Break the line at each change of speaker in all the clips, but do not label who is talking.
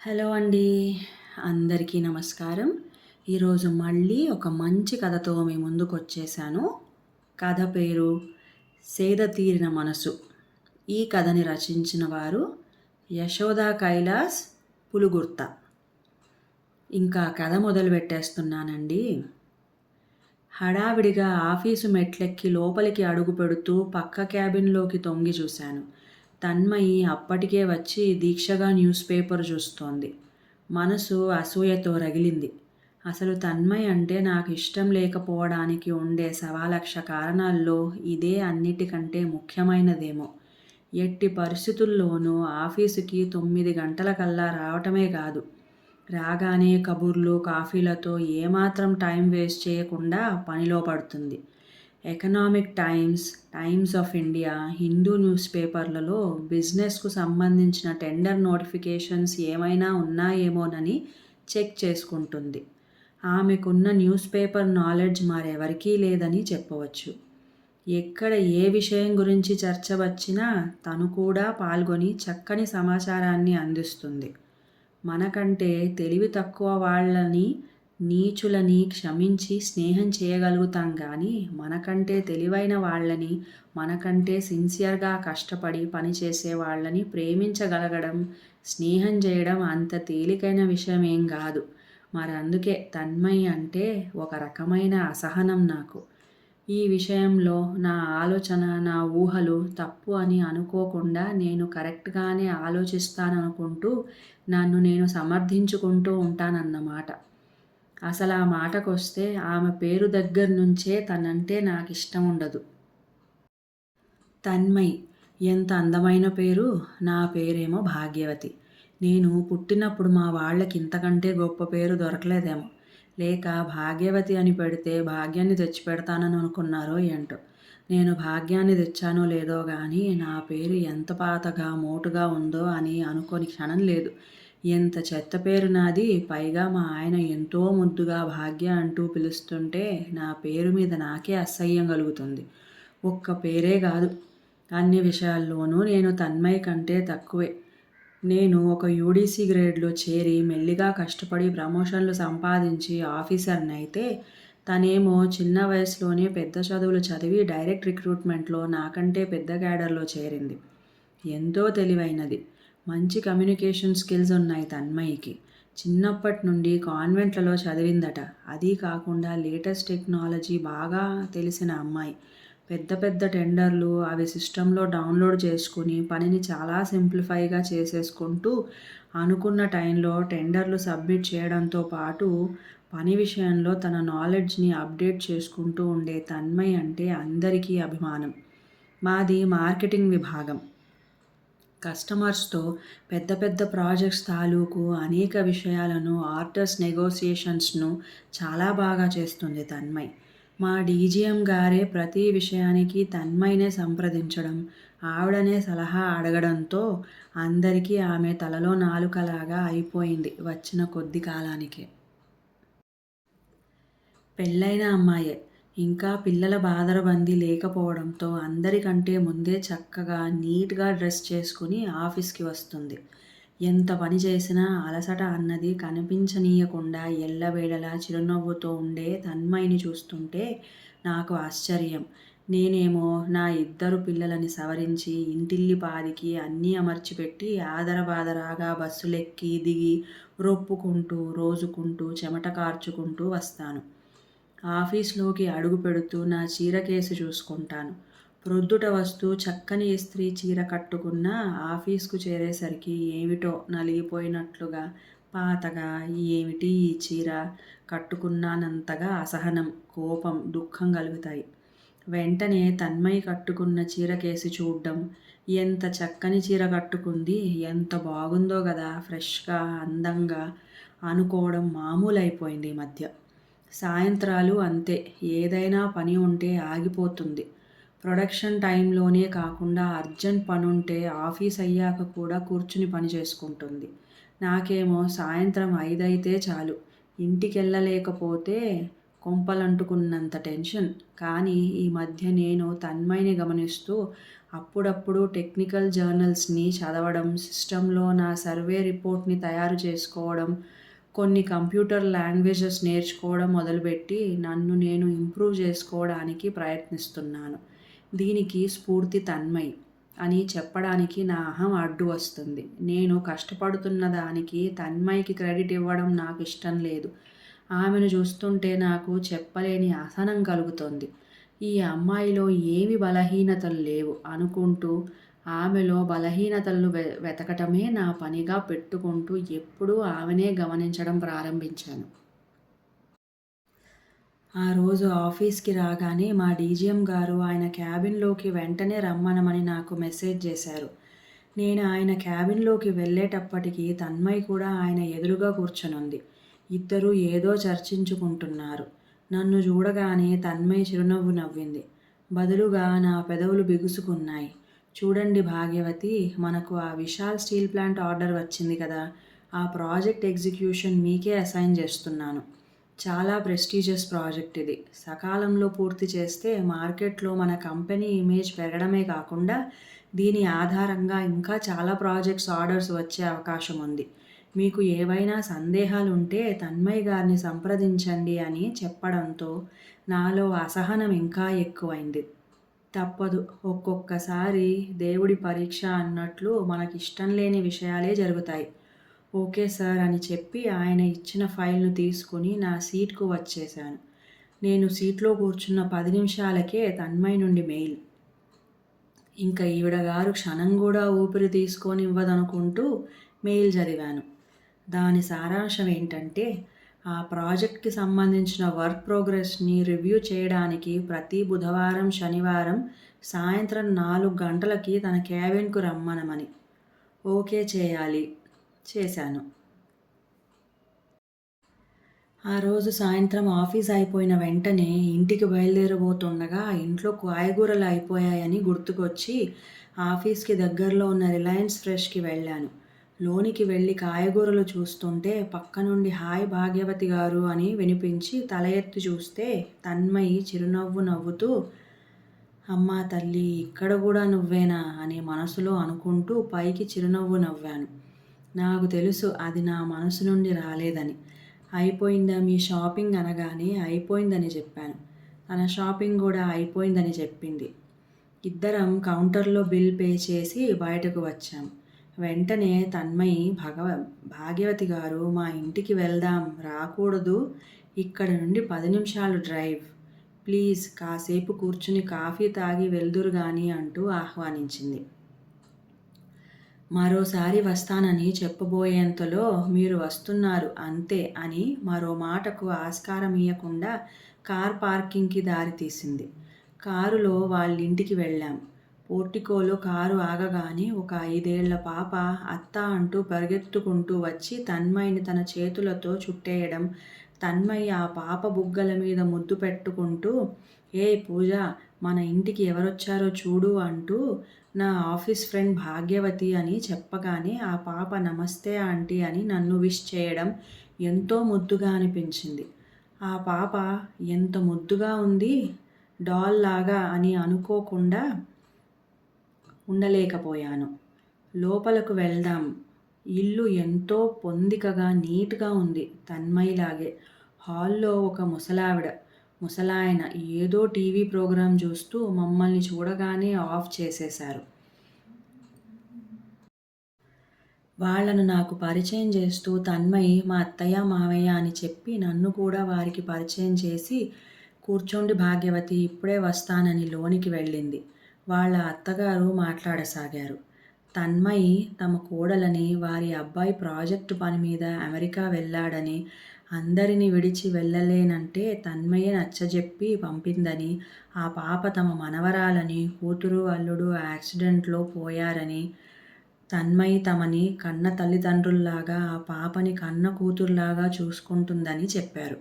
Hello అండి. అందరికీ నమస్కారం. ఈరోజు మళ్ళీ ఒక మంచి కథతో మీ ముందుకొచ్చేసాను. కథ పేరు 'సేద తీరిన మనసు'. ఈ కథని రచించిన వారు యశోద కైలాస్ పులుగుర్త. ఇంకా కథ మొదలుపెట్టేస్తున్నానండి. హడావిడిగా ఆఫీసు మెట్లెక్కి లోపలికి అడుగు పెడుతూ పక్క క్యాబిన్‌లోకి తొంగి చూశాను. తన్మయి అప్పటికే వచ్చి దీక్షగా న్యూస్ పేపర్ చూస్తోంది. మనసు అసూయతో రగిలింది. అసలు తన్మయ్ అంటే నాకు ఇష్టం లేకపోవడానికి ఉండే సవాలక్ష కారణాల్లో ఇదే అన్నిటికంటే ముఖ్యమైనదేమో. ఎట్టి పరిస్థితుల్లోనూ ఆఫీసుకి 9 గంటలకల్లా రావటమే కాదు, రాగానే కబుర్లు, కాఫీలతో ఏమాత్రం టైం వేస్ట్ చేయకుండా పనిలో పడుతుంది. Economic times, times of India, Hindu news పేపర్లలో బిజినెస్కు సంబంధించిన టెండర్ నోటిఫికేషన్స్ ఏమైనా ఉన్నాయేమోనని చెక్ చేసుకుంటుంది. ఆమెకున్న న్యూస్ పేపర్ నాలెడ్జ్ మరెవరికీ లేదని చెప్పవచ్చు. ఎక్కడ ఏ విషయం గురించి చర్చ వచ్చినా తను కూడా పాల్గొని చక్కని సమాచారాన్ని అందిస్తుంది. మనకంటే తెలివి తక్కువ వాళ్ళని, నీచులని క్షమించి స్నేహం చేయగలుగుతాం కానీ మనకంటే తెలివైన వాళ్ళని, మనకంటే సిన్సియర్గా కష్టపడి పనిచేసే వాళ్ళని ప్రేమించగలగడం, స్నేహం చేయడం అంత తేలికైన విషయం ఏం కాదు. మరి అందుకే తన్మయ్ అంటే ఒక రకమైన అసహనం నాకు. ఈ విషయంలో నా ఆలోచన, నా ఊహలు తప్పు అని అనుకోకుండా నేను కరెక్ట్గానే ఆలోచిస్తాననుకుంటూ నన్ను నేను సమర్థించుకుంటూ ఉంటానన్నమాట. అసలు ఆ మాటకొస్తే ఆమె పేరు దగ్గర నుంచే తనంటే నాకు ఇష్టం ఉండదు. తన్మయ్ ఎంత అందమైన పేరు. నా పేరేమో భాగ్యవతి. నేను పుట్టినప్పుడు మా వాళ్ళకి ఇంతకంటే గొప్ప పేరు దొరకలేదేమో. లేక భాగ్యవతి అని పెడితే భాగ్యాన్ని తెచ్చిపెడతానని అనుకున్నారో ఏంటో. నేను భాగ్యాన్ని తెచ్చానో లేదో కానీ నా పేరు ఎంత పాతగా మోటుగా ఉందో అని అనుకోని క్షణం లేదు. ఎంత చెత్త పేరు నాది. పైగా మా ఆయన ఎంతో ముద్దుగా భాగ్య అంటూ పిలుస్తుంటే నా పేరు మీద నాకే అసహ్యం కలుగుతుంది. ఒక్క పేరే కాదు, అన్ని విషయాల్లోనూ నేను తన్మయ్ కంటే తక్కువే. నేను ఒక యూడీసీ గ్రేడ్లో చేరి మెల్లిగా కష్టపడి ప్రమోషన్లు సంపాదించి ఆఫీసర్ని అయితే, తనేమో చిన్న వయసులోనే పెద్ద చదువులు చదివి డైరెక్ట్ రిక్రూట్మెంట్లో నాకంటే పెద్ద క్యాడర్లో చేరింది. ఎంతో తెలివైనది. మంచి కమ్యూనికేషన్ స్కిల్స్ ఉన్నాయి తన్మయికి. చిన్నప్పటి నుండి కాన్వెంట్లలో చదివిందట. అదీ కాకుండా లేటెస్ట్ టెక్నాలజీ బాగా తెలిసిన అమ్మాయి. పెద్ద పెద్ద టెండర్లు అవి సిస్టంలో డౌన్లోడ్ చేసుకుని పనిని చాలా సింప్లిఫైగా చేసేసుకుంటూ అనుకున్న టైంలో టెండర్లు సబ్మిట్ చేయడంతో పాటు పని విషయంలో తన నాలెడ్జ్ని అప్డేట్ చేసుకుంటూ ఉండే తన్మయ్ అంటే అందరికీ అభిమానం. మాది మార్కెటింగ్ విభాగం. కస్టమర్స్తో పెద్ద పెద్ద ప్రాజెక్ట్స్ తాలూకు అనేక విషయాలను, ఆర్డర్స్ నెగోసియేషన్స్ను చాలా బాగా చేస్తుంది తన్మయ్. మా డీజీఎం గారే ప్రతి విషయానికి తన్మయ్నే సంప్రదించడం, ఆవిడనే సలహా అడగడంతో అందరికీ ఆమె తలలో నాలుకలాగా అయిపోయింది వచ్చిన కొద్ది కాలానికే. పెళ్ళైన అమ్మాయే. ఇంకా పిల్లల బాదరబందీ లేకపోవడంతో అందరికంటే ముందే చక్కగా నీట్గా డ్రెస్ చేసుకుని ఆఫీస్కి వస్తుంది. ఎంత పని చేసినా అలసట అన్నది కనిపించనీయకుండా ఎల్లవేళలా చిరునవ్వుతో ఉండే తన్మయ్ని చూస్తుంటే నాకు ఆశ్చర్యం. నేనేమో నా 2 పిల్లలని సవరించి ఇంటిల్లిపాదికి అన్నీ అమర్చిపెట్టి ఆదరబాదరాగా బస్సులెక్కి దిగి రొప్పుకుంటూ రోజుకుంటూ చెమట కార్చుకుంటూ వస్తాను. ఆఫీస్లోకి అడుగు పెడుతూ నా చీర కేసు చూసుకుంటాను. ప్రొద్దుట వస్తూ చక్కని ఇస్త్రీ చీర కట్టుకున్న ఆఫీస్కు చేరేసరికి ఏమిటో నలిగిపోయినట్లుగా, పాతగా ఏమిటి ఈ చీర కట్టుకున్నానంతగా అసహనం, కోపం, దుఃఖం కలుగుతాయి. వెంటనే తన్మయ్ కట్టుకున్న చీర కేసి చూడ్డం, ఎంత చక్కని చీర కట్టుకుంది, ఎంత బాగుందో కదా, ఫ్రెష్గా, అందంగా అనుకోవడం మామూలైపోయింది ఈ మధ్య. సాయంత్రాలు అంతే. ఏదైనా పని ఉంటే ఆగిపోతుంది. ప్రొడక్షన్ టైంలోనే కాకుండా అర్జెంట్ పనుంటే ఆఫీస్ అయ్యాక కూడా కూర్చుని పని చేసుకుంటుంది. నాకేమో సాయంత్రం 5 అయితే చాలు. ఇంటికెళ్ళలేకపోతే కొంపలంటుకున్నంత టెన్షన్. కానీ ఈ మధ్య నేను తన్మయ్‌ని గమనిస్తూ అప్పుడప్పుడు టెక్నికల్ జర్నల్స్‌ని చదవడం, సిస్టమ్‌లో నా సర్వే రిపోర్ట్‌ని తయారు చేసుకోవడం, కొన్ని కంప్యూటర్ లాంగ్వేజెస్ నేర్చుకోవడం మొదలుపెట్టి నన్ను నేను ఇంప్రూవ్ చేసుకోవడానికి ప్రయత్నిస్తున్నాను. దీనికి స్ఫూర్తి తన్మయ్ అని చెప్పడానికి నా అహం అడ్డు వస్తుంది. నేను కష్టపడుతున్న దానికి తన్మయ్‌కి క్రెడిట్ ఇవ్వడం నాకిష్టం లేదు. ఆమెను చూస్తుంటే నాకు చెప్పలేని అసహనం కలుగుతోంది. ఈ అమ్మాయిలో ఏమి బలహీనతలు లేవు అనుకుంటూ ఆమెలో బలహీనతలను వెతకటమే నా పనిగా పెట్టుకుంటూ ఎప్పుడూ ఆమెనే గమనించడం ప్రారంభించాను. ఆ రోజు ఆఫీస్‌కి రాగానే మా డీజీఎం గారు ఆయన క్యాబిన్‌లోకి వెంటనే రమ్మనమని నాకు మెసేజ్ చేశారు. నేను ఆయన క్యాబిన్‌లోకి వెళ్ళేటప్పటికి తన్మయ్ కూడా ఆయన ఎదురుగా కూర్చొనుంది. ఇద్దరూ ఏదో చర్చించుకుంటున్నారు. నన్ను చూడగానే తన్మయ్ చిరునవ్వు నవ్వింది. బదులుగా నా పెదవులు బిగుసుకున్నాయి. చూడండి భాగ్యవతి, మనకు ఆ విశాల్ స్టీల్ ప్లాంట్ ఆర్డర్ వచ్చింది కదా! ఆ ప్రాజెక్ట్ ఎగ్జిక్యూషన్ మీకే అసైన్ చేస్తున్నాను. చాలా ప్రెస్టీజియస్ ప్రాజెక్ట్ ఇది. సకాలంలో పూర్తి చేస్తే మార్కెట్లో మన కంపెనీ ఇమేజ్ పెరగడమే కాకుండా దీని ఆధారంగా ఇంకా చాలా ప్రాజెక్ట్స్ ఆర్డర్స్ వచ్చే అవకాశం ఉంది. మీకు ఏవైనా సందేహాలుంటే తన్మయ్ గారిని సంప్రదించండి అని చెప్పడంతో నాలో అసహనం ఇంకా ఎక్కువైంది. తప్పదు, ఒక్కొక్కసారి దేవుడి పరీక్ష అన్నట్లు మనకిష్టం లేని విషయాలే జరుగుతాయి. ఓకే సార్ అని చెప్పి ఆయన ఇచ్చిన ఫైల్‌ను తీసుకుని నా సీట్‌కు వచ్చేశాను. నేను సీట్లో కూర్చున్న 10 నిమిషాలకే తన్మయ్ నుండి మెయిల్. ఇంక ఈవిడ గారు క్షణం కూడా ఊపిరి తీసుకోనివ్వదనుకుంటూ మెయిల్ చదివాను. దాని సారాంశం ఏంటంటే, ఆ ప్రాజెక్ట్‌కి సంబంధించిన వర్క్ ప్రోగ్రెస్‌ని రివ్యూ చేయడానికి ప్రతి బుధవారం, శనివారం సాయంత్రం 4 గంటలకి తన క్యాబిన్‌కు రమ్మనమని. ఓకే చేయాలి. చేశాను. ఆ రోజు సాయంత్రం ఆఫీస్ అయిపోయిన వెంటనే ఇంటికి బయలుదేరబోతుండగా ఇంట్లో కాయగూరలు అయిపోయాయని గుర్తుకొచ్చి ఆఫీస్‌కి దగ్గరలో ఉన్న రిలయన్స్ ఫ్రెష్‌కి వెళ్ళాను. లోనికి వెళ్ళి కాయగూరలు చూస్తుంటే పక్క నుండి హాయ్ భాగ్యవతి గారు అని వినిపించి తల ఎత్తి చూస్తే తన్మయి చిరునవ్వు నవ్వుతూ అమ్మా తల్లి, ఇక్కడ కూడా నువ్వేనా అని మనసులో అనుకుంటూ పైకి చిరునవ్వు నవ్వాను. నాకు తెలుసు అది నా మనసు నుండి రాలేదని. అయిపోయిందా మీ షాపింగ్ అనగానే అయిపోయిందని చెప్పాను. తన షాపింగ్ కూడా అయిపోయిందని చెప్పింది. ఇద్దరం కౌంటర్లో బిల్ పే చేసి బయటకు వచ్చాం. వెంటనే తన్మయి భాగ్యవతి గారు, మా ఇంటికి వెళ్దాం రాకూడదు, ఇక్కడ నుండి 10 నిమిషాలు డ్రైవ్, ప్లీజ్ కాసేపు కూర్చుని కాఫీ తాగి వెళ్దురు గాని అంటూ ఆహ్వానించింది. మరోసారి వస్తానని చెప్పబోయేంతలో మీరు వస్తున్నారు అంతే అని మరో మాటకు ఆస్కారమియ్యకుండా కార్ పార్కింగ్‌కి దారితీసింది. కారులో వాళ్ళింటికి వెళ్ళాం. పోర్టికోలో కారు ఆగగానే ఒక 5 ఏళ్ల పాప అత్తా అంటూ పరుగెత్తుకుంటూ వచ్చి తన్మయ్‌ని తన చేతులతో చుట్టేయడం, తన్మయ్ ఆ పాప బుగ్గల మీద ముద్దు పెట్టుకుంటూ ఏయ్ పూజ, మన ఇంటికి ఎవరొచ్చారో చూడు అంటూ నా ఆఫీస్ ఫ్రెండ్ భాగ్యవతి అని చెప్పగానే ఆ పాప నమస్తే ఆంటీ అని నన్ను విష్ చేయడం ఎంతో ముద్దుగా అనిపించింది. ఆ పాప ఎంత ముద్దుగా ఉంది, డాల్ లాగా అని అనుకోకుండా ఉండలేకపోయాను. లోపలకు వెళ్దాం. ఇల్లు ఎంతో పొందికగా నీట్‌గా ఉంది. తన్మయ్‌లాగే. హాల్‌లో ఒక ముసలాయన ఏదో టీవీ ప్రోగ్రాం చూస్తూ మమ్మల్ని చూడగానే ఆఫ్ చేసేశారు. వాళ్ళను నాకు పరిచయం చేస్తూ తన్మయి మా అత్తయ్య, మావయ్య అని చెప్పి నన్ను కూడా వారికి పరిచయం చేసి కూర్చోండి భాగ్యవతి, ఇప్పుడే వస్తానని లోనికి వెళ్ళింది. వాళ్ళ అత్తగారు మాట్లాడసాగారు. తన్మయి తమ కోడలని వారి అబ్బాయి ప్రాజెక్టు పని మీద అమెరికా వెళ్ళాడని, అందరిని విడిచి వెళ్ళలేనంటే తన్మయే నచ్చజెప్పి పంపిందని, ఆ పాప తమ మనవరాలని, కూతురు అల్లుడు యాక్సిడెంట్లో పోయారని, తన్మయి తమని కన్న తల్లిదండ్రుల్లాగా ఆ పాపని కన్న కూతురులాగా చూసుకుంటుందని చెప్పారు.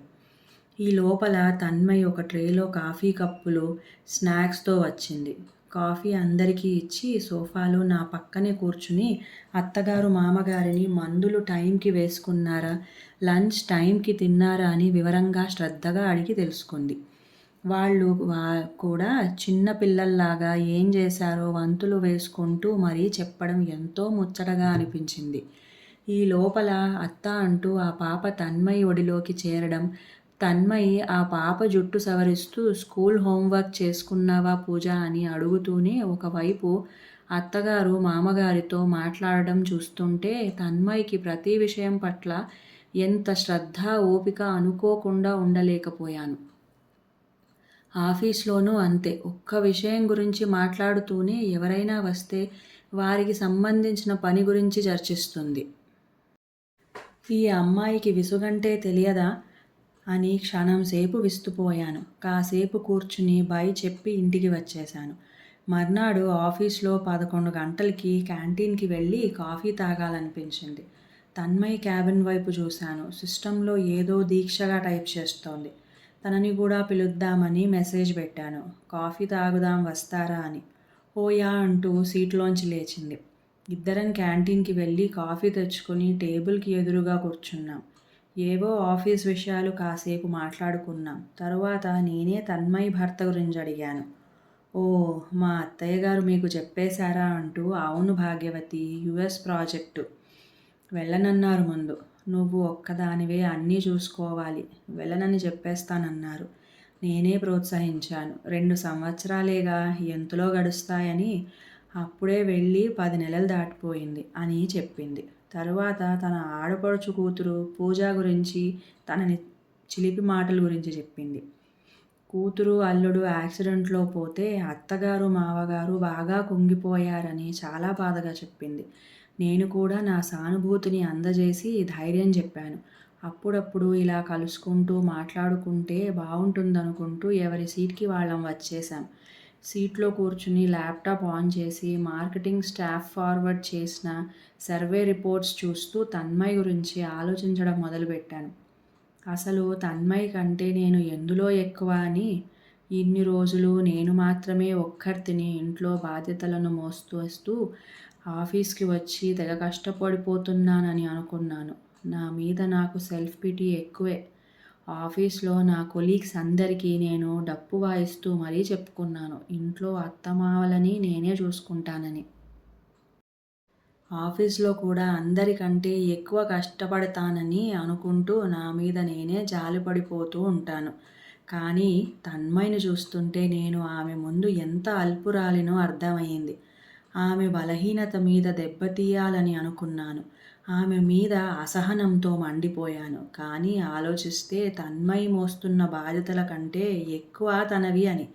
ఈ లోపల తన్మయి ఒక ట్రేలో కాఫీ కప్పులు, స్నాక్స్‌తో వచ్చింది. కాఫీ అందరికీ ఇచ్చి సోఫాలో నా పక్కనే కూర్చుని అత్తగారు మామగారిని మందులు టైంకి వేసుకున్నారా, లంచ్ టైంకి తిన్నారా అని వివరంగా శ్రద్ధగా అడిగి తెలుసుకుంది. వాళ్ళు కూడా చిన్న పిల్లల్లాగా ఏం చేశారో వంతులు వేసుకుంటూ మరీ చెప్పడం ఎంతో ముచ్చటగా అనిపించింది. ఈ లోపల అత్త అంటూ ఆ పాప తన్మయి ఒడిలోకి చేరడం, తన్మయి ఆ పాప జుట్టు సవరిస్తూ స్కూల్ హోంవర్క్ చేసుకున్నావా పూజ అని అడుగుతూనే ఒకవైపు అత్తగారు మామగారితో మాట్లాడడం చూస్తుంటే తన్మయికి ప్రతి విషయం పట్ల ఎంత శ్రద్ధ ఓపిక అనుకోకుండా ఉండలేకపోయాను. ఆఫీస్లోనూ అంతే. ఒక్క విషయం గురించి మాట్లాడుతూనే ఎవరైనా వస్తే వారికి సంబంధించిన పని గురించి చర్చిస్తుంది. ఈ అమ్మాయికి విసుగంటే తెలియదా అని క్షణంసేపు విస్తుపోయాను. కాసేపు కూర్చుని బై చెప్పి ఇంటికి వచ్చేశాను. మర్నాడు ఆఫీస్లో 11 గంటలకి క్యాంటీన్కి వెళ్ళి కాఫీ తాగాలనిపించింది. తన్మయి క్యాబిన్ వైపు చూశాను. సిస్టంలో ఏదో దీక్షగా టైప్ చేస్తోంది. తనని కూడా పిలుద్దామని మెసేజ్ పెట్టాను. కాఫీ తాగుదాం వస్తారా అని. ఓయా అంటూ సీట్లోంచి లేచింది. ఇద్దరం క్యాంటీన్కి వెళ్ళి కాఫీ తెచ్చుకొని టేబుల్కి ఎదురుగా కూర్చున్నాం. ఏవో ఆఫీస్ విషయాలు కాసేపు మాట్లాడుకున్నాం. తరువాత నేనే తన్మయి భర్త గురించి అడిగాను. ఓ, మా అత్తయ్య గారు మీకు చెప్పేశారా అంటూ అవును భాగ్యవతి, యుఎస్ ప్రాజెక్టు వెళ్ళనన్నారు ముందు. నువ్వు ఒక్కదానివే అన్నీ చూసుకోవాలి, వెళ్ళనని చెప్పేస్తానన్నారు. నేనే ప్రోత్సహించాను. 2 సంవత్సరాలేగా ఎంతలో గడుస్తాయని. అప్పుడే వెళ్ళి 10 నెలలు దాటిపోయింది అని చెప్పింది. తరువాత తన ఆడపడుచు కూతురు పూజ గురించి, తనని చిలిపి మాటల గురించి చెప్పింది. కూతురు అల్లుడు యాక్సిడెంట్లో పోతే అత్తగారు మావగారు బాగా కుంగిపోయారని చాలా బాధగా చెప్పింది. నేను కూడా నా సానుభూతిని అందజేసి ధైర్యం చెప్పాను. అప్పుడప్పుడు ఇలా కలుసుకుంటూ మాట్లాడుకుంటే బాగుంటుందనుకుంటూ ఎవరి సీట్కి వాళ్ళం వచ్చేసాం. సీట్లో కూర్చుని ల్యాప్టాప్ ఆన్ చేసి మార్కెటింగ్ స్టాఫ్ ఫార్వర్డ్ చేసిన సర్వే రిపోర్ట్స్ చూస్తూ తన్మయి గురించి ఆలోచించడం మొదలుపెట్టాను. అసలు తన్మయి కంటే నేను ఎందులో ఎక్కువ అని. ఇన్ని రోజులు నేను మాత్రమే ఒక్కర్తిని ఇంట్లో బాధ్యతలను మోస్తూ ఆఫీస్కి వచ్చి తెగ కష్టపడిపోతున్నానని అనుకున్నాను. నా మీద నాకు సెల్ఫ్ పిటీ ఎక్కువే. ఆఫీస్లో నా కొలీగ్స్ అందరికీ నేను డప్పు వాయిస్తూ మరీ చెప్పుకున్నాను, ఇంట్లో అత్తమావలని నేనే చూసుకుంటానని. ఆఫీస్లో కూడా అందరికంటే ఎక్కువ కష్టపడతానని అనుకుంటూ నా మీద నేనే జాలిపడిపోతూ ఉంటాను. కానీ తన్మయిని చూస్తుంటే నేను ఆమె ముందు ఎంత అల్పురాలినో అర్థమయ్యింది. ఆమె బలహీనత మీద దెబ్బతీయాలని అనుకున్నాను. ఆమె మీద అసహనంతో మండిపోయాను. కానీ ఆలోచిస్తే తన్మయి మోస్తున్న బాధ్యతల కంటే ఎక్కువ తనవి అని.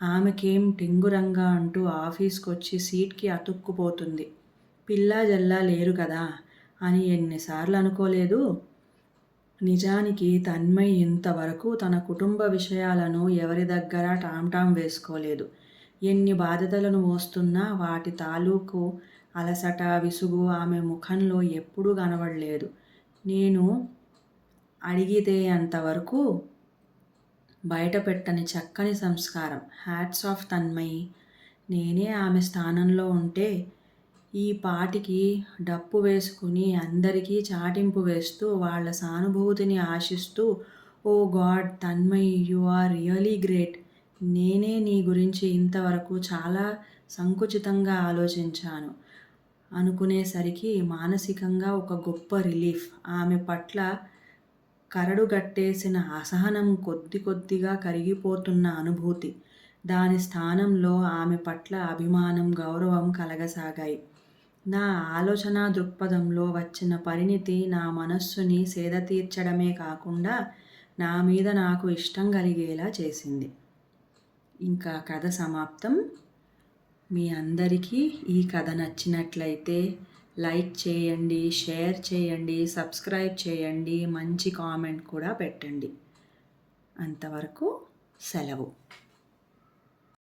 ఆమెకేం టింగురంగా అంటూ ఆఫీస్కొచ్చి సీట్కి అతుక్కుపోతుంది. పిల్లా జల్లా లేరు కదా అని ఎన్నిసార్లు అనుకోలేదు. నిజానికి తన్మయి ఇంతవరకు తన కుటుంబ విషయాలను ఎవరి దగ్గర టాంటాం వేసుకోలేదు. ఎన్ని బాధ్యతలను మోస్తున్నా వాటి తాలూకు అలసట, విసుగు ఆమె ముఖంలో ఎప్పుడూ కనబడలేదు. నేను అడిగితే అంతవరకు బయటపెట్టని చక్కని సంస్కారం. Hats off Tanmayi. నేనే ఆమె స్థానంలో ఉంటే ఈ పాటికి డప్పు వేసుకుని అందరికీ చాటింపు వేస్తూ వాళ్ళ సానుభూతిని ఆశిస్తూ oh god Tanmayi, you are really great, నేనే నీ గురించి ఇంతవరకు చాలా సంకుచితంగా ఆలోచించాను అనుకునేసరికి మానసికంగా ఒక గొప్ప రిలీఫ్. ఆమె పట్ల కరడుగట్టేసిన అసహనం కొద్ది కొద్దిగా కరిగిపోతున్న అనుభూతి. దాని స్థానంలో ఆమె పట్ల అభిమానం, గౌరవం కలగసాగాయి. నా ఆలోచనా దృక్పథంలో వచ్చిన పరిణితి నా మనస్సుని సేదతీర్చడమే కాకుండా నా మీద నాకు ఇష్టం కలిగేలా చేసింది. ఇంకా కథ సమాప్తం. మీ అందరికీ ఈ కథ నచ్చినట్లయితే లైక్ చేయండి, షేర్ చేయండి, సబ్స్క్రైబ్ చేయండి, మంచి కామెంట్ కూడా పెట్టండి. అంతవరకు సెలవు.